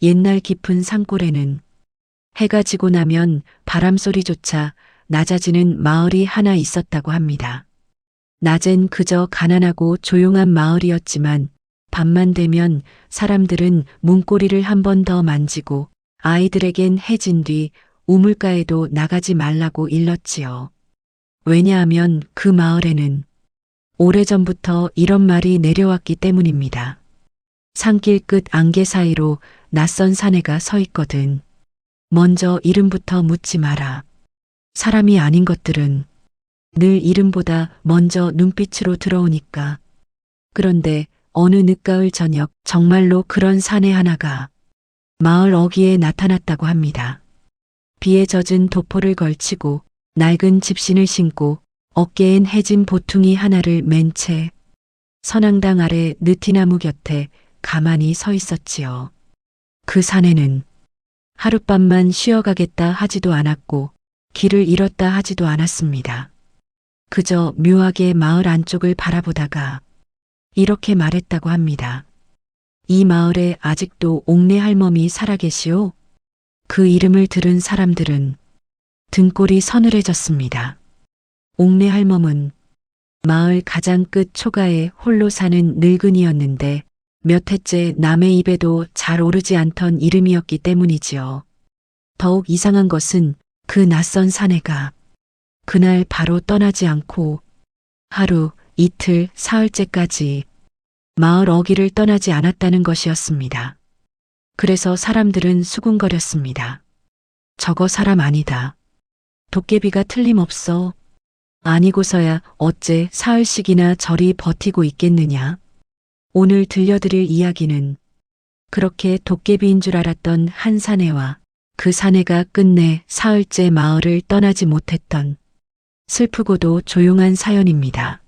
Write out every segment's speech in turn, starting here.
옛날 깊은 산골에는 해가 지고 나면 바람소리조차 낮아지는 마을이 하나 있었다고 합니다. 낮엔 그저 가난하고 조용한 마을이었지만 밤만 되면 사람들은 문고리를 한 번 더 만지고 아이들에겐 해진 뒤 우물가에도 나가지 말라고 일렀지요. 왜냐하면 그 마을에는 오래전부터 이런 말이 내려왔기 때문입니다. 산길 끝 안개 사이로 낯선 사내가 서 있거든. 먼저 이름부터 묻지 마라. 사람이 아닌 것들은 늘 이름보다 먼저 눈빛으로 들어오니까. 그런데 어느 늦가을 저녁 정말로 그런 사내 하나가 마을 어귀에 나타났다고 합니다. 비에 젖은 도포를 걸치고 낡은 집신을 신고 어깨엔 해진 보퉁이 하나를 맨 채 선앙당 아래 느티나무 곁에 가만히 서 있었지요. 그 사내는 하룻밤만 쉬어가겠다 하지도 않았고 길을 잃었다 하지도 않았습니다. 그저 묘하게 마을 안쪽을 바라보다가 이렇게 말했다고 합니다. 이 마을에 아직도 옥내 할멈이 살아계시오? 그 이름을 들은 사람들은 등골이 서늘해졌습니다. 옥내 할멈은 마을 가장 끝 초가에 홀로 사는 늙은이였는데 몇 해째 남의 입에도 잘 오르지 않던 이름이었기 때문이지요. 더욱 이상한 것은 그 낯선 사내가 그날 바로 떠나지 않고 하루, 이틀, 사흘째까지 마을 어귀를 떠나지 않았다는 것이었습니다. 그래서 사람들은 수군거렸습니다. 저거 사람 아니다. 도깨비가 틀림없어. 아니고서야 어째 사흘씩이나 저리 버티고 있겠느냐. 오늘 들려드릴 이야기는 그렇게 도깨비인 줄 알았던 한 사내와 그 사내가 끝내 사흘째 마을을 떠나지 못했던 슬프고도 조용한 사연입니다.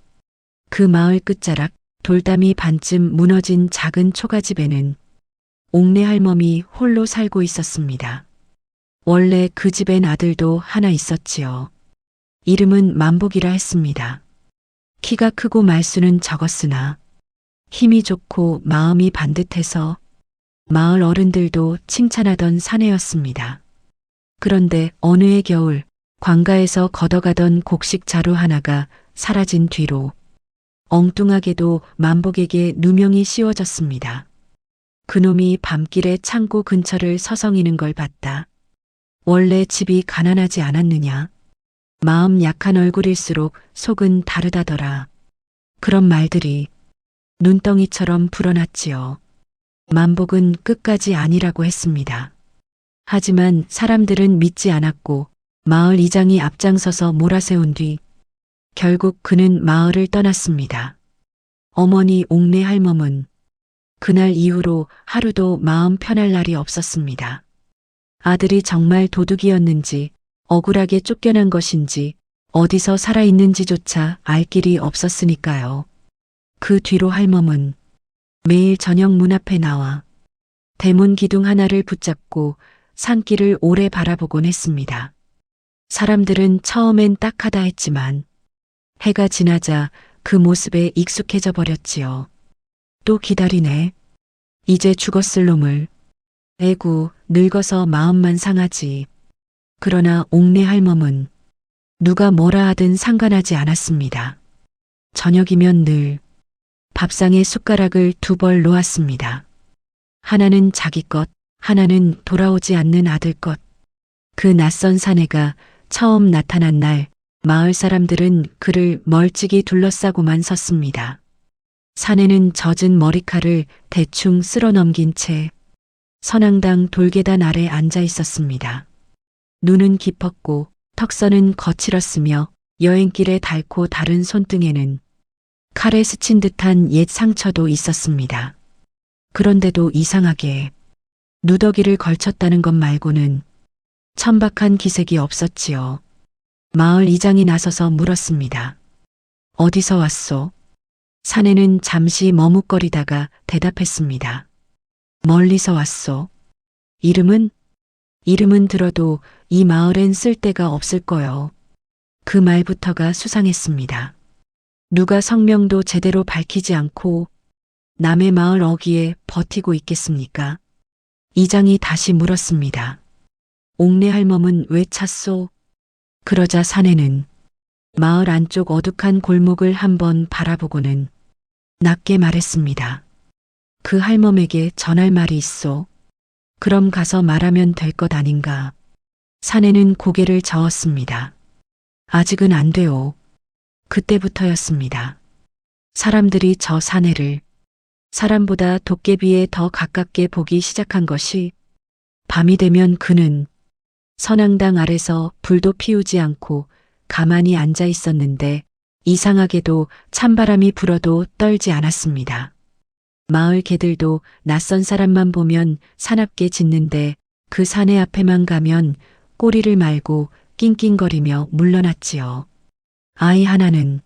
그 마을 끝자락 돌담이 반쯤 무너진 작은 초가집에는 옥내 할멈이 홀로 살고 있었습니다. 원래 그 집엔 아들도 하나 있었지요. 이름은 만복이라 했습니다. 키가 크고 말수는 적었으나 힘이 좋고 마음이 반듯해서 마을 어른들도 칭찬하던 사내였습니다. 그런데 어느 해 겨울 관가에서 걷어가던 곡식 자루 하나가 사라진 뒤로 엉뚱하게도 만복에게 누명이 씌워졌습니다. 그놈이 밤길에 창고 근처를 서성이는 걸 봤다. 원래 집이 가난하지 않았느냐. 마음 약한 얼굴일수록 속은 다르다더라. 그런 말들이 눈덩이처럼 불어났지요. 만복은 끝까지 아니라고 했습니다. 하지만 사람들은 믿지 않았고 마을 이장이 앞장서서 몰아세운 뒤 결국 그는 마을을 떠났습니다. 어머니 옥내 할멈은 그날 이후로 하루도 마음 편할 날이 없었습니다. 아들이 정말 도둑이었는지 억울하게 쫓겨난 것인지 어디서 살아있는지조차 알 길이 없었으니까요. 그 뒤로 할멈은 매일 저녁 문 앞에 나와 대문 기둥 하나를 붙잡고 산길을 오래 바라보곤 했습니다. 사람들은 처음엔 딱하다 했지만 해가 지나자 그 모습에 익숙해져 버렸지요. 또 기다리네. 이제 죽었을 놈을. 에구, 늙어서 마음만 상하지. 그러나 옥내 할멈은 누가 뭐라 하든 상관하지 않았습니다. 저녁이면 늘 밥상에 숟가락을 두 벌 놓았습니다. 하나는 자기 것, 하나는 돌아오지 않는 아들 것. 그 낯선 사내가 처음 나타난 날 마을 사람들은 그를 멀찍이 둘러싸고만 섰습니다. 사내는 젖은 머리칼을 대충 쓸어 넘긴 채 선앙당 돌계단 아래 앉아 있었습니다. 눈은 깊었고 턱선은 거칠었으며 여행길에 닳고 다른 손등에는 칼에 스친 듯한 옛 상처도 있었습니다. 그런데도 이상하게 누더기를 걸쳤다는 것 말고는 천박한 기색이 없었지요. 마을 이장이 나서서 물었습니다. 어디서 왔소? 사내는 잠시 머뭇거리다가 대답했습니다. 멀리서 왔소. 이름은? 이름은 들어도 이 마을엔 쓸데가 없을 거요. 그 말부터가 수상했습니다. 누가 성명도 제대로 밝히지 않고 남의 마을 어귀에 버티고 있겠습니까? 이장이 다시 물었습니다. 옥내 할멈은 왜 찼소? 그러자 사내는 마을 안쪽 어둑한 골목을 한번 바라보고는 낮게 말했습니다. 그 할멈에게 전할 말이 있소. 그럼 가서 말하면 될 것 아닌가. 사내는 고개를 저었습니다. 아직은 안 돼요. 그때부터였습니다. 사람들이 저 사내를 사람보다 도깨비에 더 가깝게 보기 시작한 것이 밤이 되면 그는 선앙당 아래서 불도 피우지 않고 가만히 앉아 있었는데 이상하게도 찬바람이 불어도 떨지 않았습니다. 마을 개들도 낯선 사람만 보면 사납게 짖는데 그 사내 앞에만 가면 꼬리를 말고 낑낑거리며 물러났지요. 아이 하나는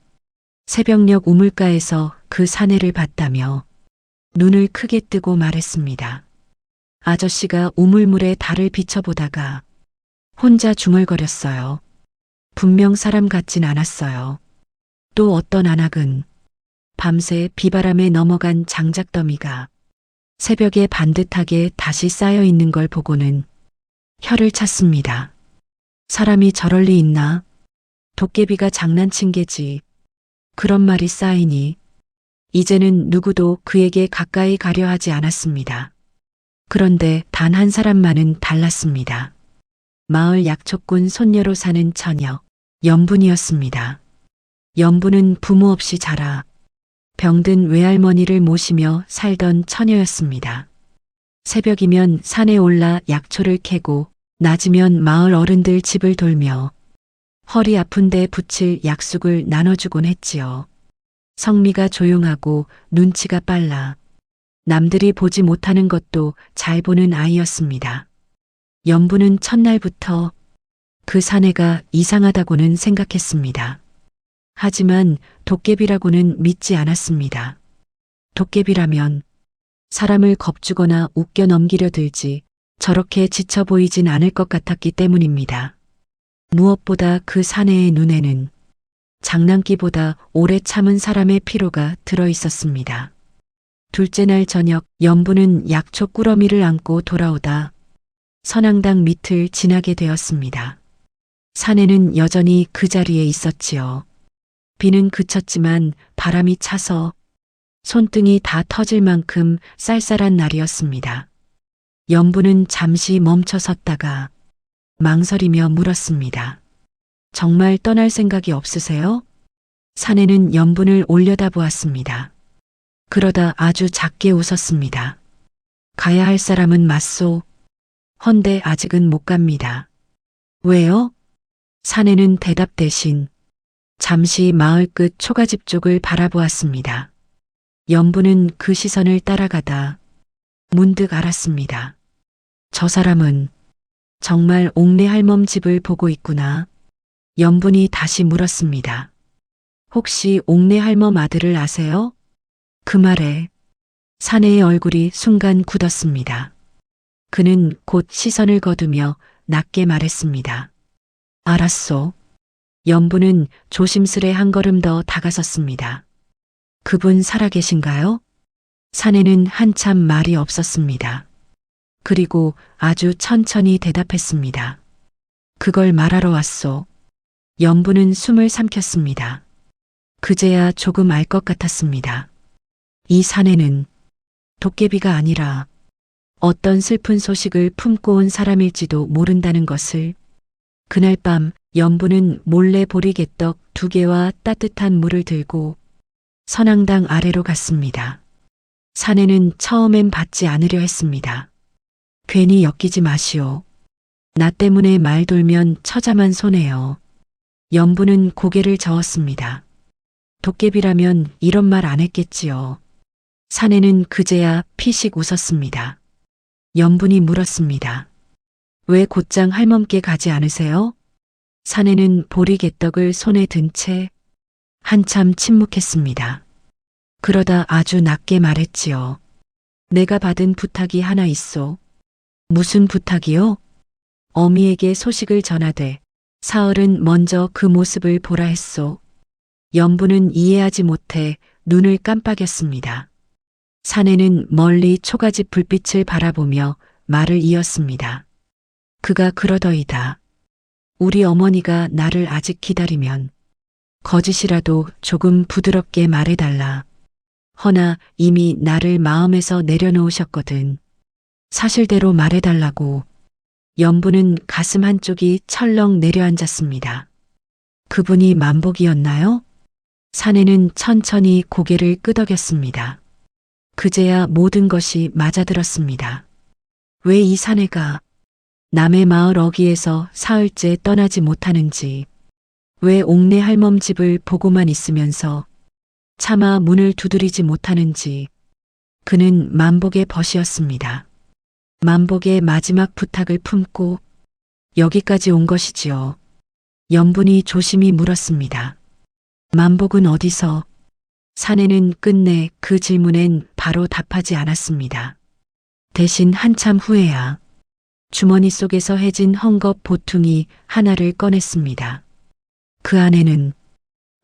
새벽녘 우물가에서 그 사내를 봤다며 눈을 크게 뜨고 말했습니다. 아저씨가 우물물에 달을 비춰보다가 혼자 중얼거렸어요. 분명 사람 같진 않았어요. 또 어떤 안악은 밤새 비바람에 넘어간 장작더미가 새벽에 반듯하게 다시 쌓여 있는 걸 보고는 혀를 찼습니다. 사람이 저럴 리 있나? 도깨비가 장난친 게지. 그런 말이 쌓이니 이제는 누구도 그에게 가까이 가려 하지 않았습니다. 그런데 단 한 사람만은 달랐습니다. 마을 약초꾼 손녀로 사는 처녀, 연분이었습니다. 연분은 부모 없이 자라 병든 외할머니를 모시며 살던 처녀였습니다. 새벽이면 산에 올라 약초를 캐고 낮이면 마을 어른들 집을 돌며 허리 아픈데 붙일 약숙을 나눠주곤 했지요. 성미가 조용하고 눈치가 빨라 남들이 보지 못하는 것도 잘 보는 아이였습니다. 연부는 첫날부터 그 사내가 이상하다고는 생각했습니다. 하지만 도깨비라고는 믿지 않았습니다. 도깨비라면 사람을 겁주거나 웃겨 넘기려 들지 저렇게 지쳐 보이진 않을 것 같았기 때문입니다. 무엇보다 그 사내의 눈에는 장난기보다 오래 참은 사람의 피로가 들어 있었습니다. 둘째 날 저녁 연부는 약초 꾸러미를 안고 돌아오다 선앙당 밑을 지나게 되었습니다. 사내는 여전히 그 자리에 있었지요. 비는 그쳤지만 바람이 차서 손등이 다 터질 만큼 쌀쌀한 날이었습니다. 연부는 잠시 멈춰 섰다가 망설이며 물었습니다. 정말 떠날 생각이 없으세요? 사내는 연분을 올려다보았습니다. 그러다 아주 작게 웃었습니다. 가야 할 사람은 맞소. 헌데 아직은 못 갑니다. 왜요? 사내는 대답 대신 잠시 마을 끝 초가집 쪽을 바라보았습니다. 연부는 그 시선을 따라가다 문득 알았습니다. 저 사람은 정말 옥내 할멈 집을 보고 있구나. 연분이 다시 물었습니다. 혹시 옥내 할멈 아들을 아세요? 그 말에 사내의 얼굴이 순간 굳었습니다. 그는 곧 시선을 거두며 낮게 말했습니다. 알았소. 연부는 조심스레 한 걸음 더 다가섰습니다. 그분 살아계신가요? 사내는 한참 말이 없었습니다. 그리고 아주 천천히 대답했습니다. 그걸 말하러 왔소. 연부는 숨을 삼켰습니다. 그제야 조금 알 것 같았습니다. 이 사내는 도깨비가 아니라 어떤 슬픈 소식을 품고 온 사람일지도 모른다는 것을. 그날 밤 연부는 몰래 보리개떡 2개와 따뜻한 물을 들고 선앙당 아래로 갔습니다. 사내는 처음엔 받지 않으려 했습니다. 괜히 엮이지 마시오. 나 때문에 말 돌면 처자만 손해요. 연부는 고개를 저었습니다. 도깨비라면 이런 말 안 했겠지요. 사내는 그제야 피식 웃었습니다. 연분이 물었습니다. 왜 곧장 할멈께 가지 않으세요? 사내는 보리개떡을 손에 든 채 한참 침묵했습니다. 그러다 아주 낮게 말했지요. 내가 받은 부탁이 하나 있소. 무슨 부탁이요? 어미에게 소식을 전하되 사흘은 먼저 그 모습을 보라 했소. 연부는 이해하지 못해 눈을 깜빡였습니다. 사내는 멀리 초가집 불빛을 바라보며 말을 이었습니다. 그가 그러더이다. 우리 어머니가 나를 아직 기다리면 거짓이라도 조금 부드럽게 말해달라. 허나 이미 나를 마음에서 내려놓으셨거든. 사실대로 말해달라고. 연부는 가슴 한쪽이 철렁 내려앉았습니다. 그분이 만복이었나요? 사내는 천천히 고개를 끄덕였습니다. 그제야 모든 것이 맞아들었습니다. 왜 이 사내가 남의 마을 어귀에서 사흘째 떠나지 못하는지, 왜 옥내 할멈 집을 보고만 있으면서 차마 문을 두드리지 못하는지. 그는 만복의 벗이었습니다. 만복의 마지막 부탁을 품고 여기까지 온 것이지요. 연분이 조심히 물었습니다. 만복은 어디서? 사내는 끝내 그 질문엔 바로 답하지 않았습니다. 대신 한참 후에야 주머니 속에서 해진 헝겊 보퉁이 하나를 꺼냈습니다. 그 안에는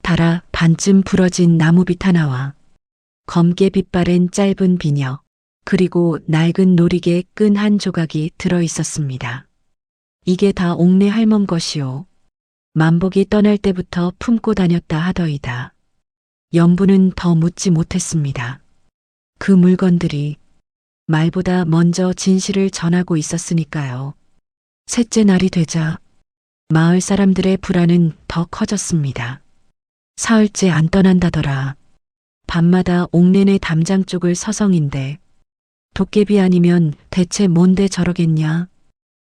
달아 반쯤 부러진 나무빗 하나와 검게 빛바랜 짧은 비녀, 그리고 낡은 놀이개 끈 한 조각이 들어 있었습니다. 이게 다 옥내 할멈 것이요. 만복이 떠날 때부터 품고 다녔다 하더이다. 연부는 더 묻지 못했습니다. 그 물건들이 말보다 먼저 진실을 전하고 있었으니까요. 셋째 날이 되자 마을 사람들의 불안은 더 커졌습니다. 사흘째 안 떠난다더라. 밤마다 옥내내 담장 쪽을 서성인데 도깨비 아니면 대체 뭔데 저러겠냐.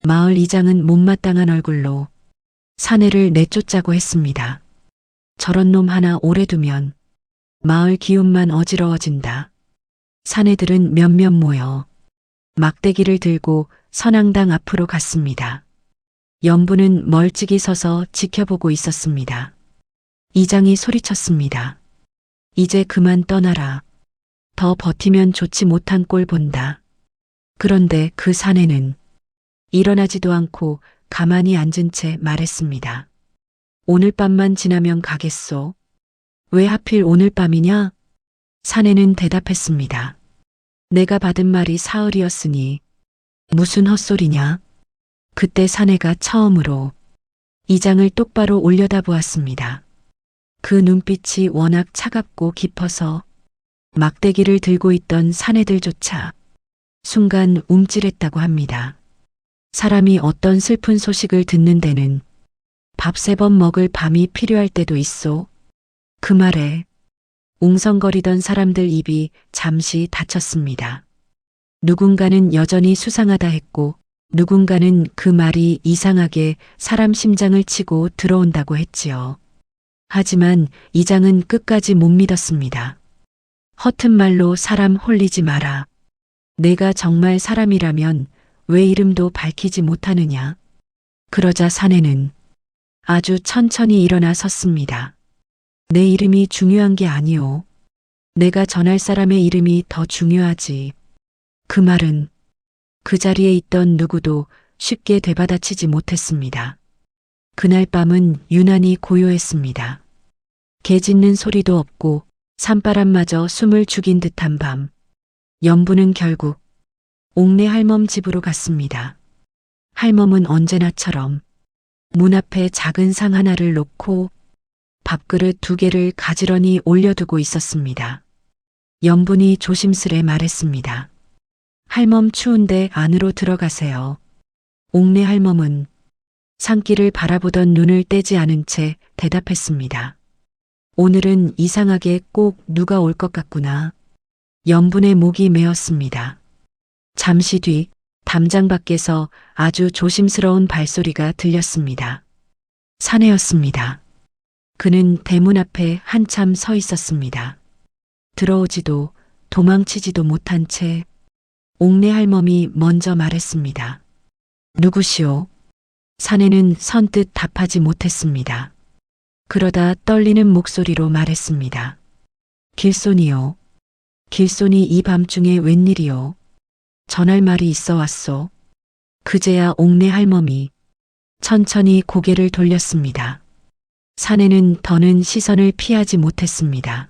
마을 이장은 못마땅한 얼굴로 사내를 내쫓자고 했습니다. 저런 놈 하나 오래 두면 마을 기운만 어지러워진다. 사내들은 몇몇 모여 막대기를 들고 선앙당 앞으로 갔습니다. 연부는 멀찍이 서서 지켜보고 있었습니다. 이장이 소리쳤습니다. 이제 그만 떠나라. 더 버티면 좋지 못한 꼴 본다. 그런데 그 사내는 일어나지도 않고 가만히 앉은 채 말했습니다. 오늘 밤만 지나면 가겠소. 왜 하필 오늘 밤이냐? 사내는 대답했습니다. 내가 받은 말이 사흘이었으니 무슨 헛소리냐? 그때 사내가 처음으로 이장을 똑바로 올려다보았습니다. 그 눈빛이 워낙 차갑고 깊어서 막대기를 들고 있던 사내들조차 순간 움찔했다고 합니다. 사람이 어떤 슬픈 소식을 듣는 데는 밥 3번 먹을 밤이 필요할 때도 있소. 그 말에 웅성거리던 사람들 입이 잠시 닫혔습니다. 누군가는 여전히 수상하다 했고 누군가는 그 말이 이상하게 사람 심장을 치고 들어온다고 했지요. 하지만 이장은 끝까지 못 믿었습니다. 허튼 말로 사람 홀리지 마라. 내가 정말 사람이라면 왜 이름도 밝히지 못하느냐. 그러자 사내는 아주 천천히 일어나 섰습니다. 내 이름이 중요한 게 아니오. 내가 전할 사람의 이름이 더 중요하지. 그 말은 그 자리에 있던 누구도 쉽게 되받아치지 못했습니다. 그날 밤은 유난히 고요했습니다. 개 짖는 소리도 없고 산바람마저 숨을 죽인 듯한 밤. 연부는 결국 옥내 할멈 집으로 갔습니다. 할멈은 언제나처럼 문 앞에 작은 상 하나를 놓고 밥그릇 2개를 가지런히 올려두고 있었습니다. 연분이 조심스레 말했습니다. 할멈 추운데 안으로 들어가세요. 옥내 할멈은 산길을 바라보던 눈을 떼지 않은 채 대답했습니다. 오늘은 이상하게 꼭 누가 올 것 같구나. 연분의 목이 메었습니다. 잠시 뒤 담장 밖에서 아주 조심스러운 발소리가 들렸습니다. 사내였습니다. 그는 대문 앞에 한참 서 있었습니다. 들어오지도 도망치지도 못한 채 옥내 할멈이 먼저 말했습니다. 누구시오? 사내는 선뜻 답하지 못했습니다. 그러다 떨리는 목소리로 말했습니다. 길손이요. 길손이 이 밤중에 웬일이요? 전할 말이 있어 왔소. 그제야 옥내 할멈이 천천히 고개를 돌렸습니다. 사내는 더는 시선을 피하지 못했습니다.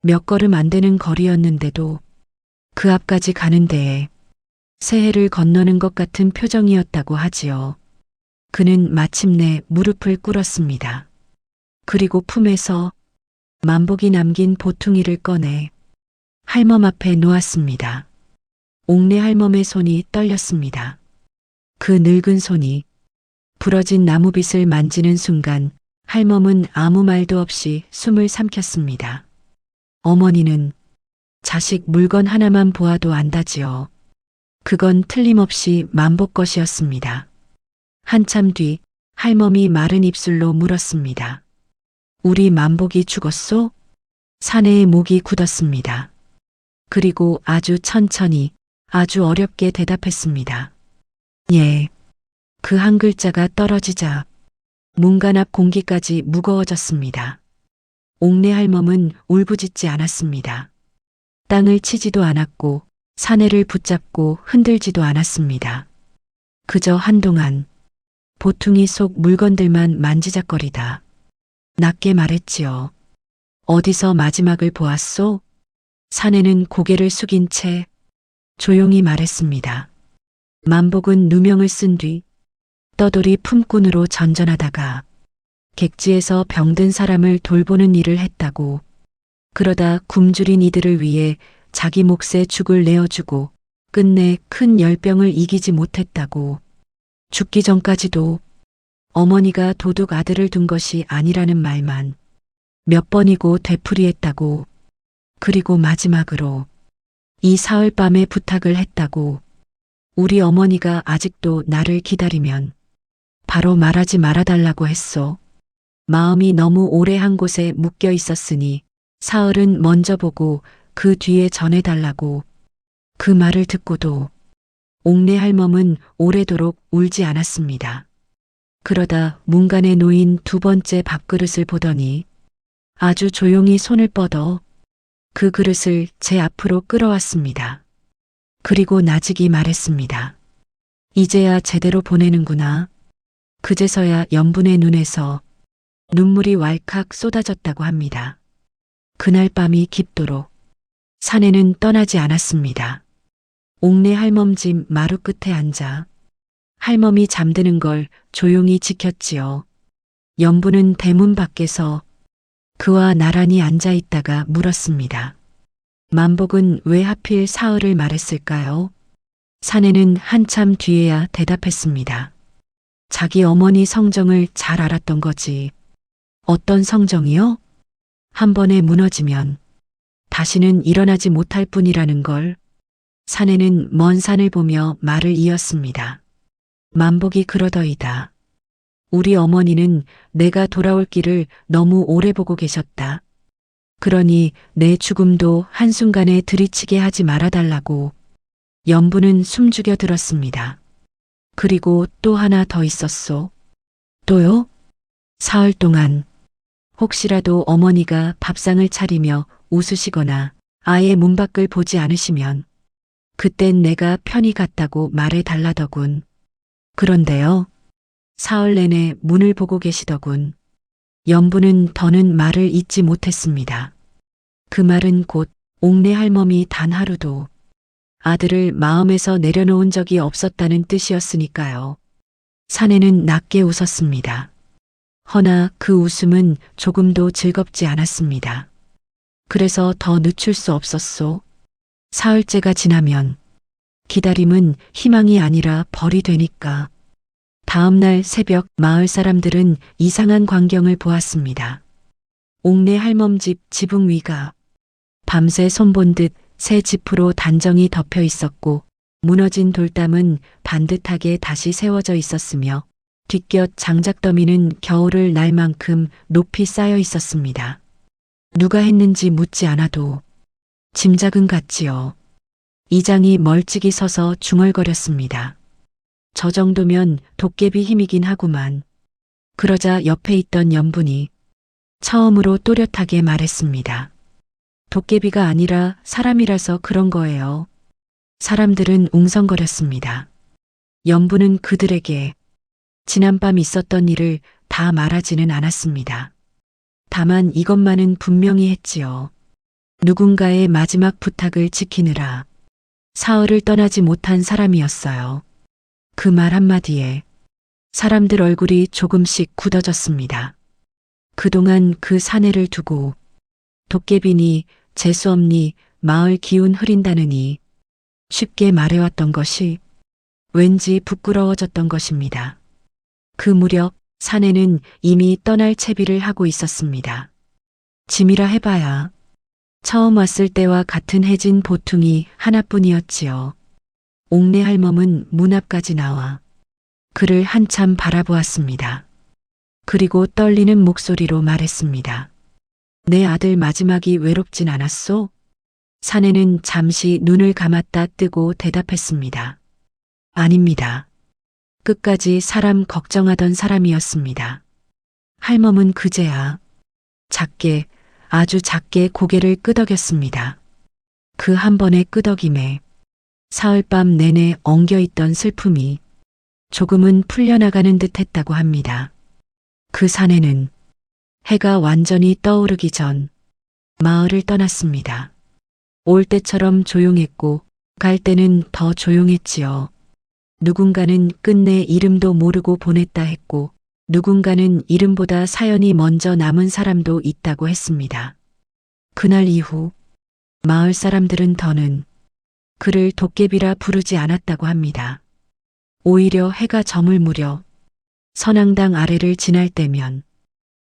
몇 걸음 안 되는 거리였는데도 그 앞까지 가는 데에 새해를 건너는 것 같은 표정이었다고 하지요. 그는 마침내 무릎을 꿇었습니다. 그리고 품에서 만복이 남긴 보퉁이를 꺼내 할멈 앞에 놓았습니다. 옥내 할멈의 손이 떨렸습니다. 그 늙은 손이 부러진 나무빗을 만지는 순간 할멈은 아무 말도 없이 숨을 삼켰습니다. 어머니는 자식 물건 하나만 보아도 안다지요. 그건 틀림없이 만복 것이었습니다. 한참 뒤 할멈이 마른 입술로 물었습니다. 우리 만복이 죽었소? 사내의 목이 굳었습니다. 그리고 아주 천천히 아주 어렵게 대답했습니다. 예. 그 한 글자가 떨어지자 문간 앞 공기까지 무거워졌습니다. 옥내 할멈은 울부짖지 않았습니다. 땅을 치지도 않았고 사내를 붙잡고 흔들지도 않았습니다. 그저 한동안 보퉁이 속 물건들만 만지작거리다 낮게 말했지요. 어디서 마지막을 보았소? 사내는 고개를 숙인 채 조용히 말했습니다. 만복은 누명을 쓴 뒤 떠돌이 품꾼으로 전전하다가 객지에서 병든 사람을 돌보는 일을 했다고. 그러다 굶주린 이들을 위해 자기 몫의 죽을 내어주고 끝내 큰 열병을 이기지 못했다고. 죽기 전까지도 어머니가 도둑 아들을 둔 것이 아니라는 말만 몇 번이고 되풀이했다고. 그리고 마지막으로 이 사흘밤에 부탁을 했다고. 우리 어머니가 아직도 나를 기다리면 바로 말하지 말아달라고 했소. 마음이 너무 오래 한 곳에 묶여 있었으니 사흘은 먼저 보고 그 뒤에 전해달라고. 그 말을 듣고도 옥내 할멈은 오래도록 울지 않았습니다. 그러다 문간에 놓인 두 번째 밥그릇을 보더니 아주 조용히 손을 뻗어 그 그릇을 제 앞으로 끌어왔습니다. 그리고 나직이 말했습니다. 이제야 제대로 보내는구나. 그제서야 연분의 눈에서 눈물이 왈칵 쏟아졌다고 합니다. 그날 밤이 깊도록 사내는 떠나지 않았습니다. 옥내 할멈 집 마루 끝에 앉아 할멈이 잠드는 걸 조용히 지켰지요. 연분은 대문 밖에서 그와 나란히 앉아 있다가 물었습니다. 만복은 왜 하필 사흘을 말했을까요? 사내는 한참 뒤에야 대답했습니다. 자기 어머니 성정을 잘 알았던 거지. 어떤 성정이요? 한 번에 무너지면 다시는 일어나지 못할 뿐이라는 걸. 사내는 먼 산을 보며 말을 이었습니다. 만복이 그러더이다. 우리 어머니는 내가 돌아올 길을 너무 오래 보고 계셨다. 그러니 내 죽음도 한순간에 들이치게 하지 말아달라고. 연분은 숨죽여 들었습니다. 그리고 또 하나 더 있었소. 또요? 사흘 동안 혹시라도 어머니가 밥상을 차리며 웃으시거나 아예 문 밖을 보지 않으시면 그땐 내가 편히 갔다고 말해 달라더군. 그런데요. 사흘 내내 문을 보고 계시더군. 연분은 더는 말을 잇지 못했습니다. 그 말은 곧 옥내 할멈이 단 하루도 아들을 마음에서 내려놓은 적이 없었다는 뜻이었으니까요. 사내는 낮게 웃었습니다. 허나 그 웃음은 조금도 즐겁지 않았습니다. 그래서 더 늦출 수 없었소. 사흘째가 지나면 기다림은 희망이 아니라 벌이 되니까. 다음 날 새벽 마을 사람들은 이상한 광경을 보았습니다. 옥내 할멈 집 지붕 위가 밤새 손본 듯 새 지프로 단정히 덮여 있었고 무너진 돌담은 반듯하게 다시 세워져 있었으며 뒷곁 장작더미는 겨울을 날 만큼 높이 쌓여 있었습니다. 누가 했는지 묻지 않아도 짐작은 갔지요. 이장이 멀찍이 서서 중얼거렸습니다. 저 정도면 도깨비 힘이긴 하구만. 그러자 옆에 있던 연분이 처음으로 또렷하게 말했습니다. 도깨비가 아니라 사람이라서 그런 거예요. 사람들은 웅성거렸습니다. 연분은 그들에게 지난밤 있었던 일을 다 말하지는 않았습니다. 다만 이것만은 분명히 했지요. 누군가의 마지막 부탁을 지키느라 사흘을 떠나지 못한 사람이었어요. 그 말 한마디에 사람들 얼굴이 조금씩 굳어졌습니다. 그동안 그 사내를 두고 도깨비니 재수없니 마을 기운 흐린다느니 쉽게 말해왔던 것이 왠지 부끄러워졌던 것입니다. 그 무렵 사내는 이미 떠날 채비를 하고 있었습니다. 짐이라 해봐야 처음 왔을 때와 같은 해진 보퉁이 하나뿐이었지요. 옥내 할멈은 문 앞까지 나와 그를 한참 바라보았습니다. 그리고 떨리는 목소리로 말했습니다. 내 아들 마지막이 외롭진 않았소? 사내는 잠시 눈을 감았다 뜨고 대답했습니다. 아닙니다. 끝까지 사람 걱정하던 사람이었습니다. 할멈은 그제야 작게 아주 작게 고개를 끄덕였습니다. 그 한 번의 끄덕임에 사흘밤 내내 엉겨있던 슬픔이 조금은 풀려나가는 듯 했다고 합니다. 그 사내는 해가 완전히 떠오르기 전 마을을 떠났습니다. 올 때처럼 조용했고 갈 때는 더 조용했지요. 누군가는 끝내 이름도 모르고 보냈다 했고 누군가는 이름보다 사연이 먼저 남은 사람도 있다고 했습니다. 그날 이후 마을 사람들은 더는 그를 도깨비라 부르지 않았다고 합니다. 오히려 해가 저물 무렵 선앙당 아래를 지날 때면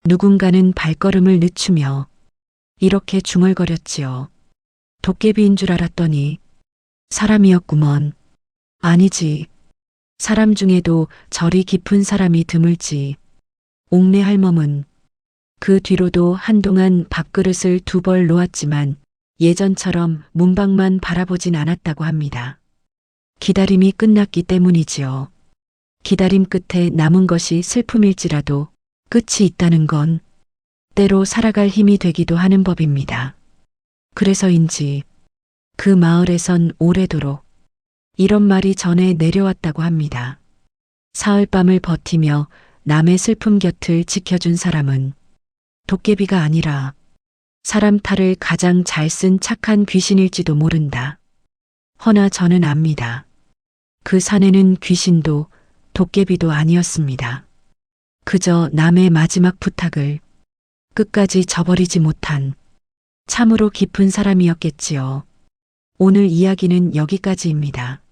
누군가는 발걸음을 늦추며 이렇게 중얼거렸지요. 도깨비인 줄 알았더니 사람이었구먼. 아니지. 사람 중에도 저리 깊은 사람이 드물지. 옥내 할멈은 그 뒤로도 한동안 밥그릇을 2벌 놓았지만 예전처럼 문밖만 바라보진 않았다고 합니다. 기다림이 끝났기 때문이지요. 기다림 끝에 남은 것이 슬픔일지라도 끝이 있다는 건 때로 살아갈 힘이 되기도 하는 법입니다. 그래서인지 그 마을에선 오래도록 이런 말이 전해 내려왔다고 합니다. 사흘밤을 버티며 남의 슬픔 곁을 지켜준 사람은 도깨비가 아니라 사람 탈을 가장 잘 쓴 착한 귀신일지도 모른다. 허나 저는 압니다. 그 사내는 귀신도 도깨비도 아니었습니다. 그저 남의 마지막 부탁을 끝까지 저버리지 못한 참으로 깊은 사람이었겠지요. 오늘 이야기는 여기까지입니다.